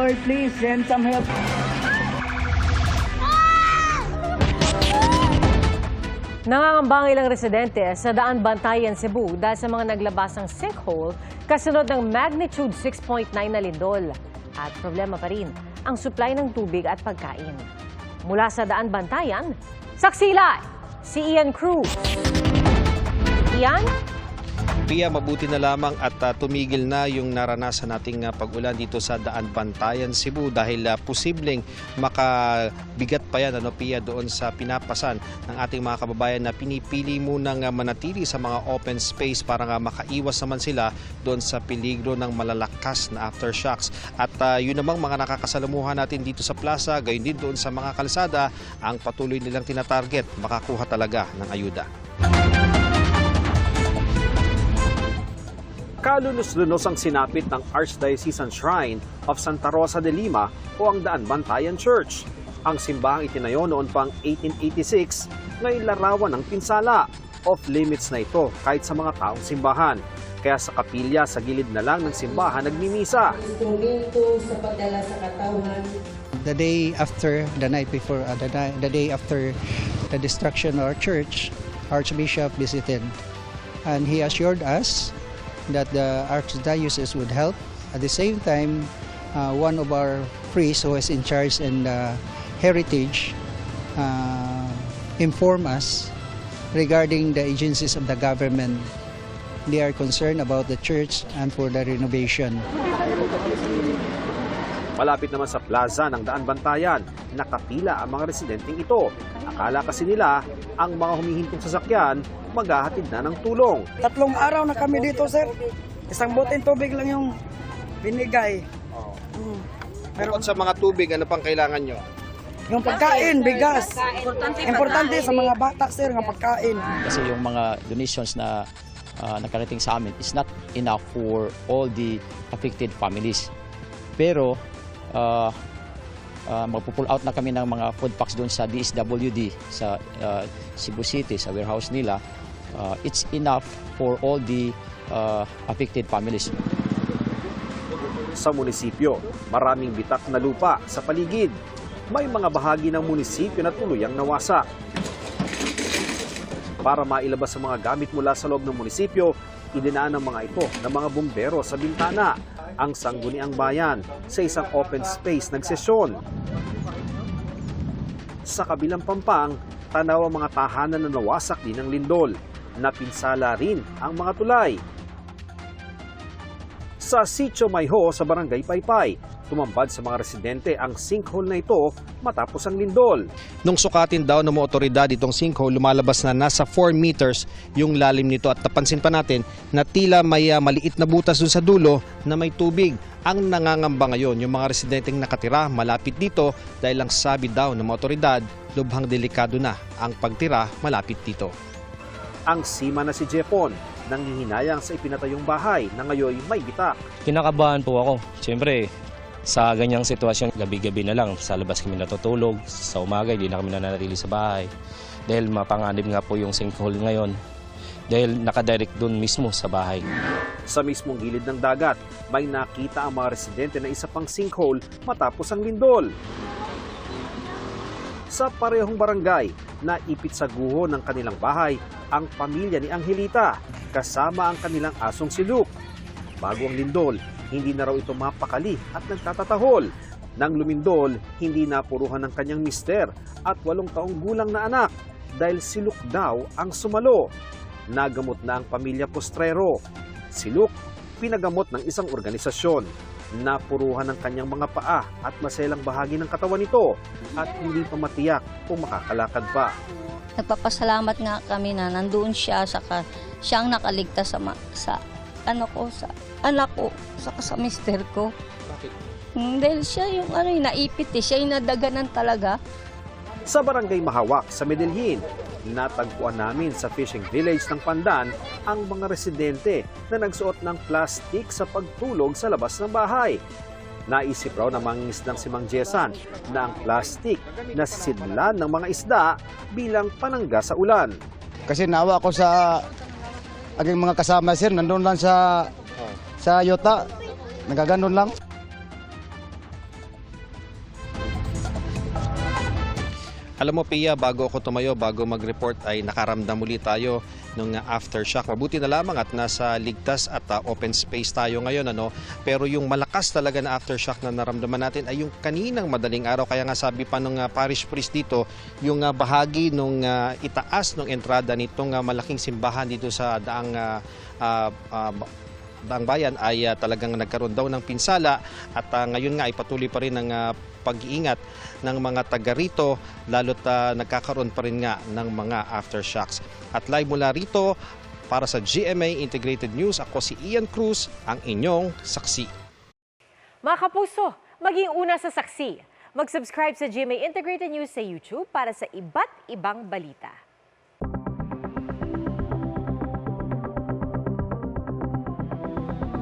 Lord, please send some help. Nangangamba ang ilang residente sa Daan Bantayan, Cebu dahil sa mga naglabasang sinkhole kasunod ng magnitude 6.9 na lindol. At problema pa rin ang supply ng tubig at pagkain. Mula sa Daan Bantayan, saksila si Ian Cruz. Ian? Pia, mabuti na lamang at tumigil na yung naranasan nating pag-ulan dito sa Daan Bantayan, Cebu dahil posibleng makabigat pa yan, Pia, doon sa pinapasan ng ating mga kababayan na pinipili munang manatili sa mga open space para nga makaiwas naman sila doon sa peligro ng malalakas na aftershocks. At yun namang mga nakakasalamuhan natin dito sa plaza, gayon din doon sa mga kalsada, ang patuloy nilang tinatarget makakuha talaga ng ayuda. Kalunos-lunos ang sinapit ng Archdiocesan Shrine of Santa Rosa de Lima o ang Daan Bantayan Church. Ang simbahang itinayo noon pang 1886, ngayon larawan ng pinsala. Off-limits na ito kahit sa mga taong simbahan. Kaya sa kapilya sa gilid na lang ng simbahan nagmimisa. Instrumento sa pagdala sa katawan. The day after, the night before, the day after the destruction of our church, Archbishop visited and he assured us that the Archdiocese would help. At the same time, one of our priests who is in charge in heritage informed us regarding the agencies of the government. They are concerned about the church and for the renovation. Malapit naman sa plaza ng Daan Bantayan, nakapila ang mga residenteng ito. Akala kasi nila ang mga humihintong sasakyan maghahatid na ng tulong. 3 araw na kami dito, sir. Isang boteng tubig lang yung binigay. Pero sa mga tubig, ano pang kailangan nyo? Yung pagkain, bigas. Importante sa mga bata, sir, ng pagkain. Kasi yung mga donations na nakarating sa amin is not enough for all the affected families. Pero magpo-pull out na kami ng mga food packs doon sa DSWD sa Cebu City, sa warehouse nila. It's enough for all the affected families. Sa munisipyo, maraming bitak na lupa sa paligid. May mga bahagi ng munisipyo na tuluyang nawasak. Para mailabas ang mga gamit mula sa loob ng munisipyo, idinaan ng mga ito ng mga bumbero sa bintana. Ang Sangguniang Bayan sa isang open space nagsesyon. Sa kabilang pampang, tanaw ang mga tahanan na nawasak din ng lindol. Napinsala rin ang mga tulay. Sa Sitio Mayho sa Barangay Paypay, tumambad sa mga residente ang sinkhole na ito matapos ang lindol. Nung sukatin daw ng mga otoridad itong sinkhole, lumalabas na nasa 4 meters yung lalim nito at napansin pa natin na tila may maliit na butas dun sa dulo na may tubig. Ang nangangamba ngayon yung mga residenteng nakatira malapit dito dahil lang sabi daw ng mga otoridad, lubhang delikado na ang pagtira malapit dito. Ang sima na si Jepon, nanghihinayang sa ipinatayong bahay na ngayon may bitak. Kinakabahan po ako. Siyempre, sa ganyang sitwasyon, gabi-gabi na lang sa labas kami natutulog. Sa umaga, hindi na kami nananatili sa bahay. Dahil mapanganib nga po yung sinkhole ngayon. Dahil nakadirect doon mismo sa bahay. Sa mismong gilid ng dagat, may nakita ang mga residente na isa pang sinkhole matapos ang lindol. Sa parehong barangay, naipit sa guho ng kanilang bahay ang pamilya ni Angelita kasama ang kanilang asong si Luke. Bago ang lindol, hindi na raw ito mapakali at nagtatatahol. Nang lumindol, hindi napuruhan ng kanyang mister at 8 taong gulang na anak dahil si Luke daw ang sumalo. Nagamot na ang pamilya Postrero. Si Luke, pinagamot ng isang organisasyon. Napuruhan ng kanyang mga paa at maselang bahagi ng katawan nito at hindi pa matiyak kung makakalakad pa. Nagpapasalamat nga kami na nandoon siya, saka siyang nakaligtas sa anak ko, saka sa mister ko. Bakit? Dahil siya yung naipit siya yung nadaganan talaga. Sa Barangay Mahawak sa Medellin, natagpuan namin sa fishing village ng Pandan ang mga residente na nagsuot ng plastic sa pagtulog sa labas ng bahay. Naisip raw ng mangingisdang si Mang Jesan na ang plastic na sisidlan ng mga isda bilang panangga sa ulan. Kasi nawa ko sa aking mga kasama, sir, nandun lang sa Yota, nagaganon lang. Alam mo Pia, bago ako tumayo, bago mag-report ay nakaramdam muli tayo ng aftershock. Mabuti na lamang at nasa ligtas at open space tayo ngayon. Pero yung malakas talaga na aftershock na naramdaman natin ay yung kaninang madaling araw. Kaya nga sabi pa ng parish priest dito, yung bahagi nung itaas ng entrada nitong malaking simbahan dito sa daang bayan ay talagang nagkaroon daw ng pinsala at ngayon nga ay patuloy pa rin ang pag-iingat ng mga taga rito lalo't nagkakaroon pa rin nga ng mga aftershocks. At live mula rito para sa GMA Integrated News, ako si Ian Cruz, ang inyong saksi. Mga kapuso, maging una sa saksi. Mag-subscribe sa GMA Integrated News sa YouTube para sa iba't ibang balita.